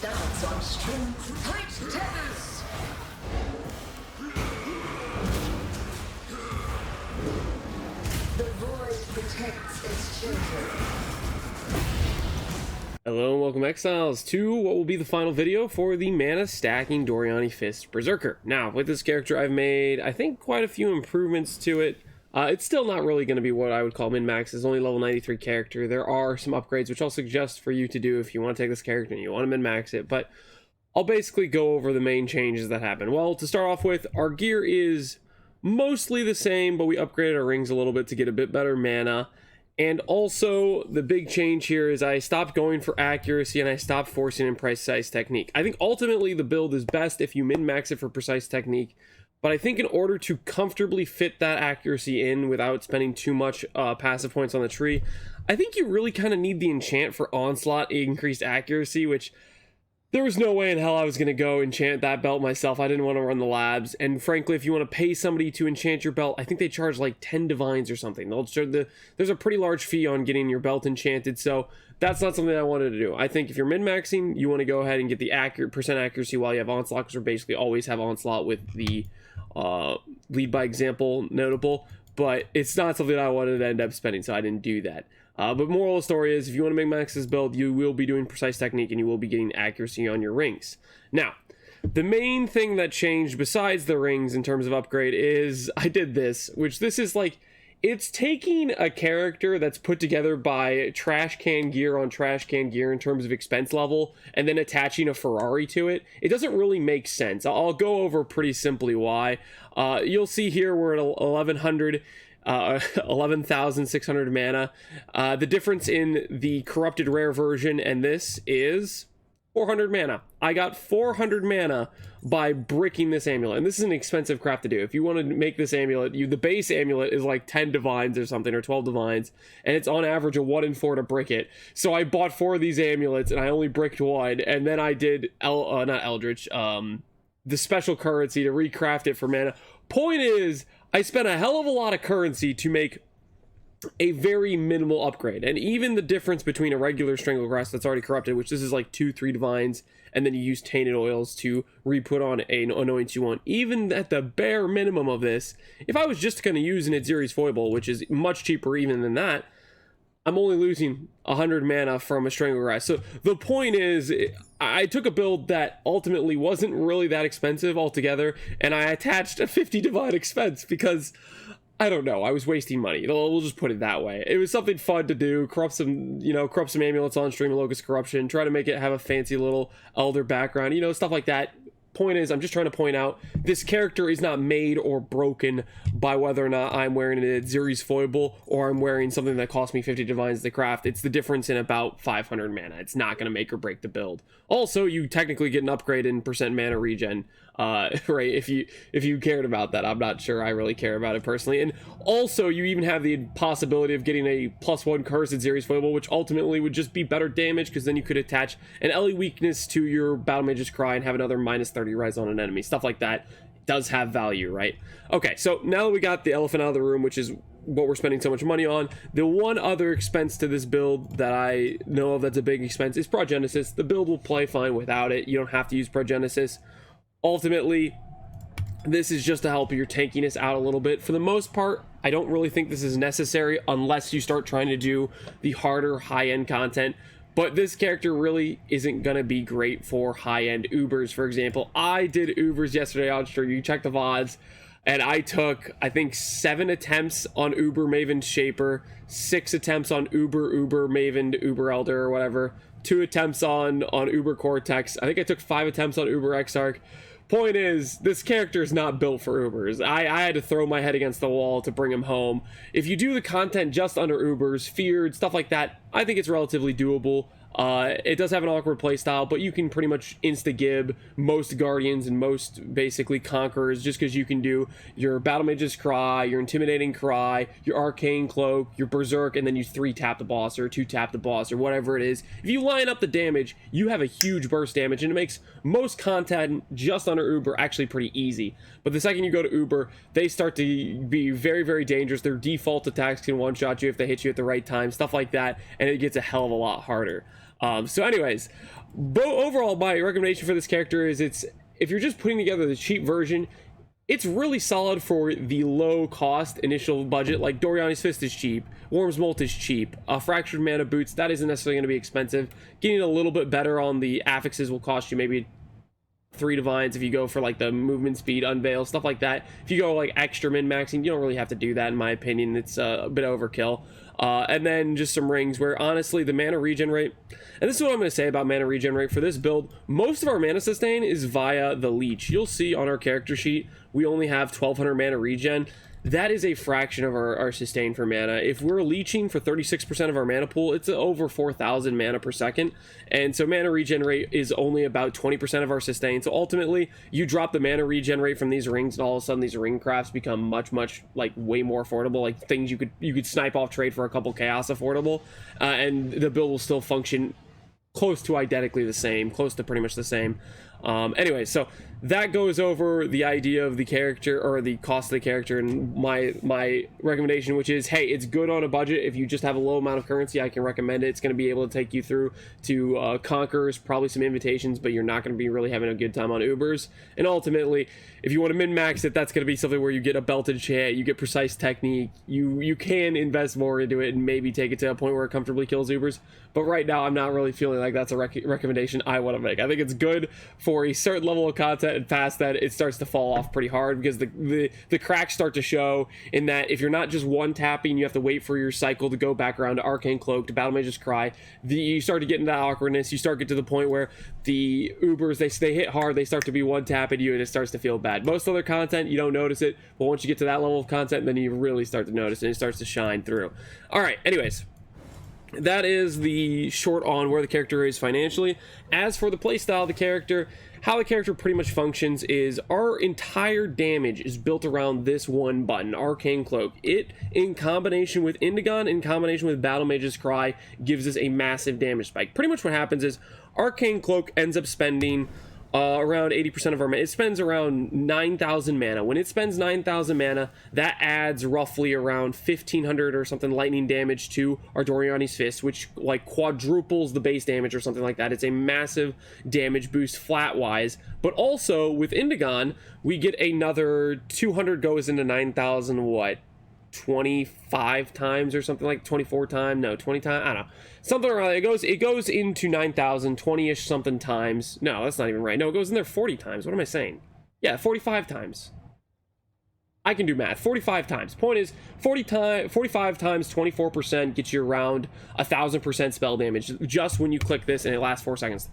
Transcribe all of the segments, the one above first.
stands on strength, tight tethers. The void protects its children. Hello and welcome Exiles to what will be the final video for the mana stacking Doryani Fist Berserker. Now, with this character I've made, I think, quite a few improvements to it. It's still not really going to be what I would call min-max. It's only level 93 character. There are some upgrades which I'll suggest for you to do if you want to take this character and you want to min-max it, but I'll basically go over the main changes that happen. Well, to start off with, our gear is mostly the same, but we upgraded our rings a little bit to get a bit better mana. And also, the big change here is I stopped going for accuracy and I stopped forcing in precise technique. I think ultimately the build is best if you min-max it for precise technique, but I think in order to comfortably fit that accuracy in without spending too much passive points on the tree, I think you really kind of need the enchant for onslaught increased accuracy, which there was no way in hell I was going to go enchant that belt myself. I didn't want to run the labs. And frankly, if you want to pay somebody to enchant your belt, I think they charge like 10 divines or something. There's a pretty large fee on getting your belt enchanted. So that's not something I wanted to do. I think if you're min-maxing, you want to go ahead and get the percent accuracy while you have onslaught, because we basically always have onslaught with the lead by example notable. But it's not something I wanted to end up spending, so I didn't do that. But moral of the story is, if you want to min-max this build, you will be doing precise technique and you will be getting accuracy on your rings. Now, the main thing that changed besides the rings in terms of upgrade is I did this, which this is like, it's taking a character that's put together by trash can gear on trash can gear in terms of expense level and then attaching a Ferrari to it. It doesn't really make sense. I'll go over pretty simply why. You'll see here we're at 11,600 mana. The difference in the corrupted rare version and this is 400 mana. I got 400 mana by bricking this amulet, and this is an expensive craft to do. If you want to make this amulet, the base amulet is like 10 divines or something, or 12 divines, and it's on average a 1 in 4 to brick it. So I bought 4 of these amulets and I only bricked 1, and then I did not Eldritch, the special currency to recraft it for mana. Point is, I spent a hell of a lot of currency to make a very minimal upgrade, and even the difference between a regular Stranglegrass that's already corrupted, which this is like 2-3 divines, and then you use tainted oils to re-put on an annoyance you want, even at the bare minimum of this, if I was just going to use an Adziri's Foible, which is much cheaper even than that, I'm only losing 100 mana from a Stranglegrass. So the point is, I took a build that ultimately wasn't really that expensive altogether, and I attached a 50 divine expense because, I don't know, I was wasting money. We'll just put it that way. It was something fun to do, corrupt some amulets on Stream of Locust Corruption, try to make it have a fancy little Elder background, stuff like that. Point is, I'm just trying to point out, this character is not made or broken by whether or not I'm wearing an Adziri's Foible or I'm wearing something that cost me 50 divines to craft. It's the difference in about 500 mana. It's not going to make or break the build. Also, you technically get an upgrade in percent mana regen, right? If you cared about that. I'm not sure I really care about it personally. And also, you even have the possibility of getting a +1 curse Adziri's Foible, which ultimately would just be better damage, because then you could attach an Ellie weakness to your Battle Mage's Cry and have another -30 res on an enemy. Stuff like that does have value, right? Okay, so now that we got the elephant out of the room, which is what we're spending so much money on, the one other expense to this build that I know of that's a big expense is Progenesis. The build will play fine without it. You don't have to use Progenesis. Ultimately, this is just to help your tankiness out a little bit. For the most part, I don't really think this is necessary unless you start trying to do the harder high-end content. But this character really isn't going to be great for high-end Ubers, for example. I did Ubers yesterday on stream. You check the VODs. And I took, I think, 7 attempts on Uber Maven Shaper, 6 attempts on Uber Maven Uber Elder or whatever, 2 attempts on Uber Cortex. I think I took 5 attempts on Uber Exarch. Point is, this character is not built for Ubers. I had to throw my head against the wall to bring him home. If you do the content just under Ubers, feared, stuff like that, I think it's relatively doable. It does have an awkward playstyle, but you can pretty much insta-gib most Guardians and most, basically, Conquerors, just because you can do your Battle Mage's Cry, your Intimidating Cry, your Arcane Cloak, your Berserk, and then you 3-tap the boss, or 2-tap the boss, or whatever it is. If you line up the damage, you have a huge burst damage, and it makes most content just under Uber actually pretty easy. But the second you go to Uber, they start to be very, very dangerous. Their default attacks can one-shot you if they hit you at the right time, stuff like that, and it gets a hell of a lot harder. So anyways, overall, my recommendation for this character is if you're just putting together the cheap version, it's really solid for the low cost initial budget. Like Doryani's Fist is cheap, Worm's Molt is cheap, Fractured Mana Boots, that isn't necessarily going to be expensive. Getting a little bit better on the affixes will cost you maybe 3 divines if you go for like the movement speed, unveil, stuff like that. If you go like extra min-maxing, you don't really have to do that in my opinion. It's a bit overkill. And then just some rings where honestly the mana regen rate, and this is what I'm going to say about mana regen rate for this build, most of our mana sustain is via the leech. You'll see on our character sheet we only have 1200 mana regen. That is a fraction of our sustain for mana. If we're leeching for 36% of our mana pool, it's over 4,000 mana per second, and so mana regen rate is only about 20% of our sustain. So ultimately, you drop the mana regen rate from these rings, and all of a sudden these ring crafts become much like way more affordable. Like things you could snipe off trade for a couple chaos affordable, and the build will still function close to identically the same, close to pretty much the same. Anyway, so that goes over the idea of the character, or the cost of the character, and my recommendation, which is, hey, it's good on a budget. If you just have a low amount of currency, I can recommend it. It's going to be able to take you through to conquers, probably some invitations, but you're not going to be really having a good time on Ubers. And ultimately, if you want to min-max it, that's going to be something where you get a belted chant, you get precise technique, you can invest more into it and maybe take it to a point where it comfortably kills Ubers. But right now, I'm not really feeling like that's a recommendation I want to make. I think it's good for a certain level of content, and past that, it starts to fall off pretty hard because the cracks start to show in that if you're not just one tapping, you have to wait for your cycle to go back around to Arcane Cloak, to Battle Mage's Cry. You start to get into that awkwardness. You start to get to the point where the Ubers, they hit hard, they start to be one tapping you, and it starts to feel bad. Most other content, you don't notice it, but once you get to that level of content, then you really start to notice it, and it starts to shine through. All right, anyways, that is the short on where the character is financially. As for the playstyle of the character, how the character pretty much functions is our entire damage is built around this one button, Arcane Cloak. It, in combination with Indigon, in combination with Battle Mage's Cry, gives us a massive damage spike. Pretty much what happens is Arcane Cloak ends up spending around 80% of our mana. It spends around 9,000 mana. When it spends 9,000 mana, that adds roughly around 1,500 or something lightning damage to our Doryani's Fist, which like quadruples the base damage or something like that. It's a massive damage boost flat-wise. But also, with Indigon, we get another 200 goes into 9,000, what? 25 times or something, like 24 times, no, 20 times, I don't know, something around there. It goes into 9,000 20-ish something times. No, that's not even right. No, it goes in there 40 times. What am I saying? Yeah, 45 times. I can do math. 45 times. Point is, 45 times 24% gets you around 1,000% spell damage just when you click this, and it lasts 4 seconds.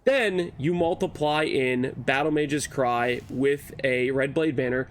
Then you multiply in Battle Mage's Cry with a Red Blade Banner,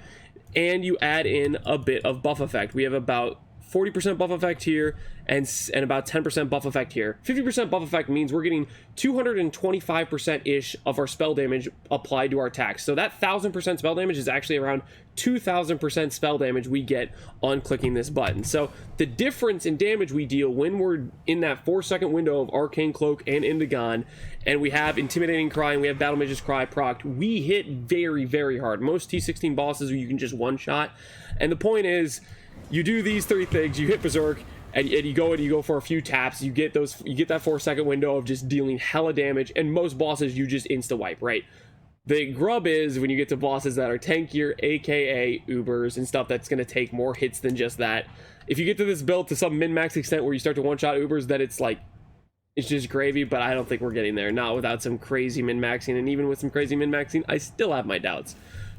and you add in a bit of buff effect. We have about 40% buff effect here, and about 10% buff effect here. 50% buff effect means we're getting 225%-ish of our spell damage applied to our attacks. So that 1,000% spell damage is actually around 2,000% spell damage we get on clicking this button. So the difference in damage we deal when we're in that 4-second window of Arcane Cloak and Indigon, and we have Intimidating Cry and we have Battle Mage's Cry procced, we hit very, very hard. Most T16 bosses you can just one-shot. And the point is, you do these 3 things, you hit Berserk, and you go for a few taps, you get that 4-second window of just dealing hella damage, and most bosses you just insta-wipe, right? The grub is when you get to bosses that are tankier, aka Ubers, and stuff that's going to take more hits than just that. If you get to this build to some min-max extent where you start to one-shot Ubers, then it's like, it's just gravy, but I don't think we're getting there. Not without some crazy min-maxing, and even with some crazy min-maxing, I still have my doubts.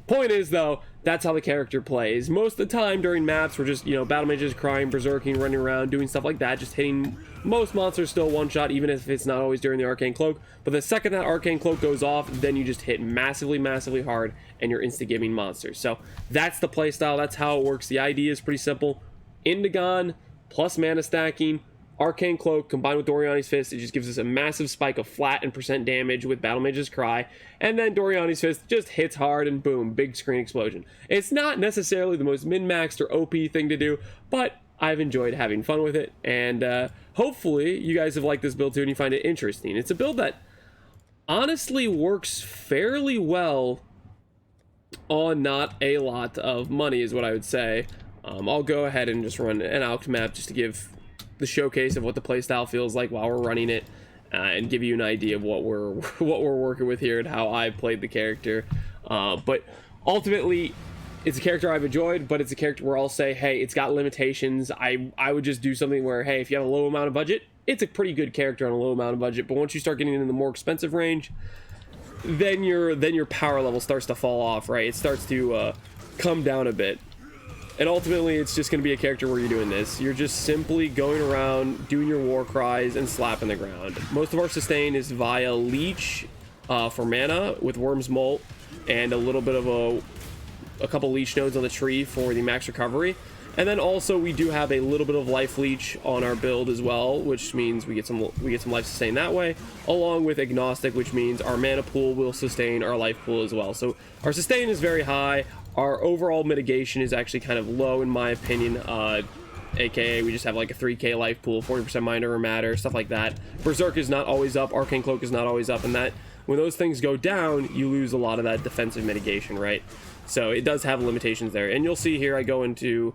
Point is, though, that's how the character plays. Most of the time during maps, we're just, Battle Mages crying, berserking, running around, doing stuff like that, just hitting most monsters still one-shot, even if it's not always during the Arcane Cloak. But the second that Arcane Cloak goes off, then you just hit massively, massively hard, and you're insta-giving monsters. So that's the playstyle, that's how it works. The idea is pretty simple. Indigon plus mana stacking, Arcane Cloak combined with Doryani's Fist, it just gives us a massive spike of flat and percent damage with Battle Mage's Cry, and then Doryani's Fist just hits hard and boom, big screen explosion. It's not necessarily the most min-maxed or OP thing to do, but I've enjoyed having fun with it, and hopefully you guys have liked this build too and you find it interesting. It's a build that honestly works fairly well on not a lot of money, is what I would say. I'll go ahead and just run an alch map just to give the showcase of what the playstyle feels like while we're running it. and give you an idea of what we're what we're working with here and how I played the character. But ultimately, it's a character I've enjoyed, but it's a character where I'll say, hey, it's got limitations. I would just do something where, hey, if you have a low amount of budget, it's a pretty good character on a low amount of budget. But once you start getting into the more expensive range, then your power level starts to fall off, right? It starts to come down a bit. And ultimately, it's just going to be a character where you're doing this. You're just simply going around, doing your war cries, and slapping the ground. Most of our sustain is via leech for mana with Worm's Molt, and a little bit of a couple leech nodes on the tree for the max recovery. And then also we do have a little bit of life leech on our build as well, which means we get some life sustain that way, along with agnostic, which means our mana pool will sustain our life pool as well. So our sustain is very high. Our overall mitigation is actually kind of low in my opinion, aka we just have like a 3k life pool, 40% mind over matter, stuff like that. Berserk is not always up, Arcane Cloak is not always up, and that when those things go down, you lose a lot of that defensive mitigation, right? So it does have limitations there. And you'll see here I go into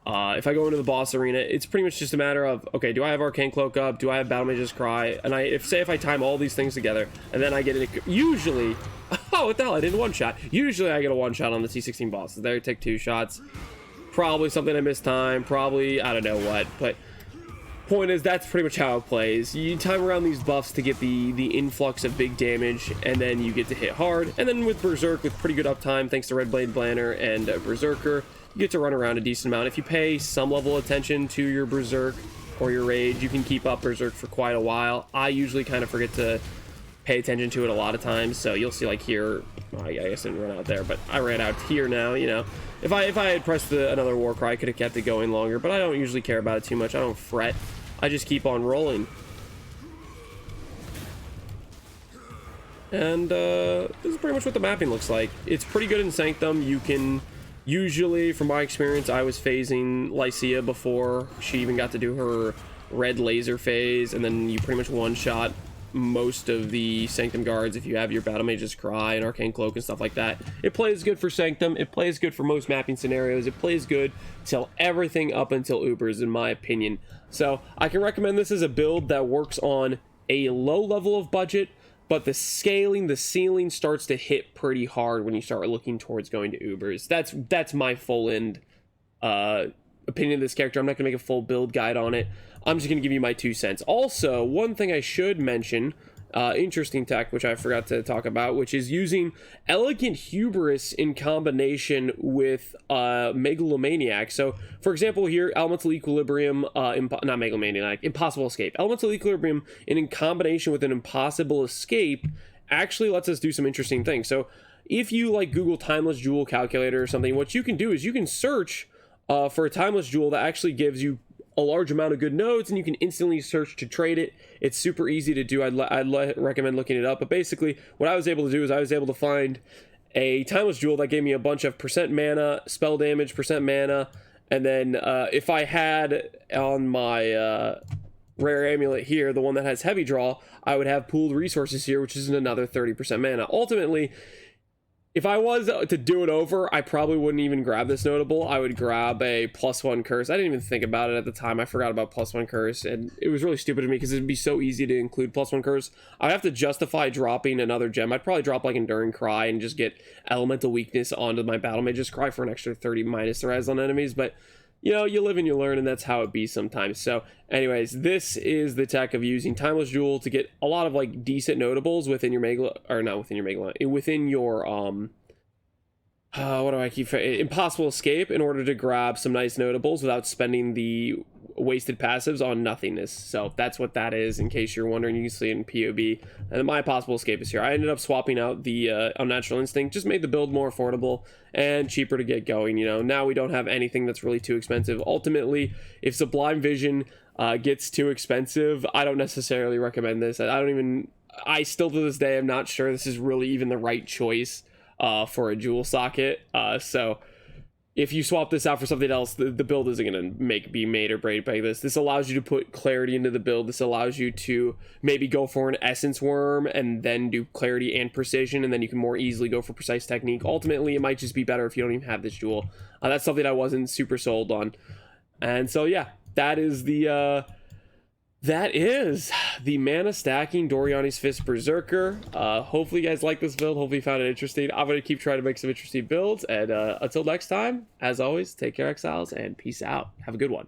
if I go into the boss arena, it's pretty much just a matter of, okay, do I have Arcane Cloak up? Do I have Battle Mage's Cry? And if I time all these things together, and then I get it, usually, oh, what the hell, I did one shot. Usually I get a one shot on the T16 boss. There I take 2 shots. Probably something I missed time, probably, I don't know what, but point is, that's pretty much how it plays. You time around these buffs to get the influx of big damage, and then you get to hit hard. And then with Berserk, with pretty good uptime, thanks to Red Blade Banner and Berserker, you get to run around a decent amount. If you pay some level of attention to your Berserk or your Rage, you can keep up Berserk for quite a while. I usually kind of forget to pay attention to it a lot of times, so you'll see like here, well, I guess I didn't run out there, but I ran out here now, you know. If I had pressed another war cry, I could have kept it going longer, but I don't usually care about it too much. I don't fret. I just keep on rolling. And this is pretty much what the mapping looks like. It's pretty good in Sanctum. You can usually, from my experience, I was phasing Lycia before she even got to do her red laser phase, and then you pretty much one-shot most of the Sanctum guards if you have your Battle Mage's Cry and Arcane Cloak and stuff like that. It plays good for Sanctum. It plays good for most mapping scenarios. It plays good till everything up until Ubers, in my opinion. So I can recommend this as a build that works on a low level of budget, but the scaling, the ceiling starts to hit pretty hard when you start looking towards going to Ubers. That's my full end opinion of this character. I'm not gonna make a full build guide on it. I'm just gonna give you my 2 cents. Also, one thing I should mention, interesting tech, which I forgot to talk about, which is using Elegant Hubris in combination with Megalomaniac. So, for example, here, Elemental Equilibrium, not Megalomaniac, Impossible Escape. Elemental Equilibrium in combination with an Impossible Escape actually lets us do some interesting things. So, if you like Google Timeless Jewel Calculator or something, what you can do is you can search for a Timeless Jewel that actually gives you a large amount of good nodes, and you can instantly search to trade it. It's super easy to do. I'd recommend looking it up. But basically, what I was able to do is I was able to find a Timeless Jewel that gave me a bunch of percent mana, spell damage, percent mana, and then if I had on my rare amulet here, the one that has heavy draw, I would have pooled resources here, which is another 30% mana. Ultimately, if I was to do it over, I probably wouldn't even grab this notable. I would grab a +1 curse. I didn't even think about it at the time. I forgot about +1 curse, and it was really stupid of me because it'd be so easy to include +1 curse. I'd have to justify dropping another gem. I'd probably drop like Enduring Cry and just get Elemental Weakness onto my Battle Mage's Cry for an extra 30 minus the res on enemies, but you know, you live and you learn, and that's how it be sometimes. So anyways, this is the tech of using Timeless Jewel to get a lot of like decent notables within your Megala, or not within your Megala, within your what do I keep, Impossible Escape, in order to grab some nice notables without spending the wasted passives on nothingness. So that's what that is, in case you're wondering. You can see it in POB. And then my Impossible Escape is here. I ended up swapping out the Unnatural Instinct, just made the build more affordable and cheaper to get going. You know, now we don't have anything that's really too expensive. Ultimately, if Sublime Vision gets too expensive, I don't necessarily recommend this. I still to this day am not sure this is really even the right choice for a jewel socket. So if you swap this out for something else, the build isn't going to be made or break by this. This allows you to put clarity into the build. This allows you to maybe go for an essence worm and then do clarity and precision, and then you can more easily go for precise technique. Ultimately, it might just be better if you don't even have this jewel. That's something I wasn't super sold on. And so yeah, that is the that is the mana stacking Doryani's Fist Berserker. Hopefully you guys like this build. Hopefully you found it interesting. I'm going to keep trying to make some interesting builds. And until next time, as always, take care, Exiles, and peace out. Have a good one.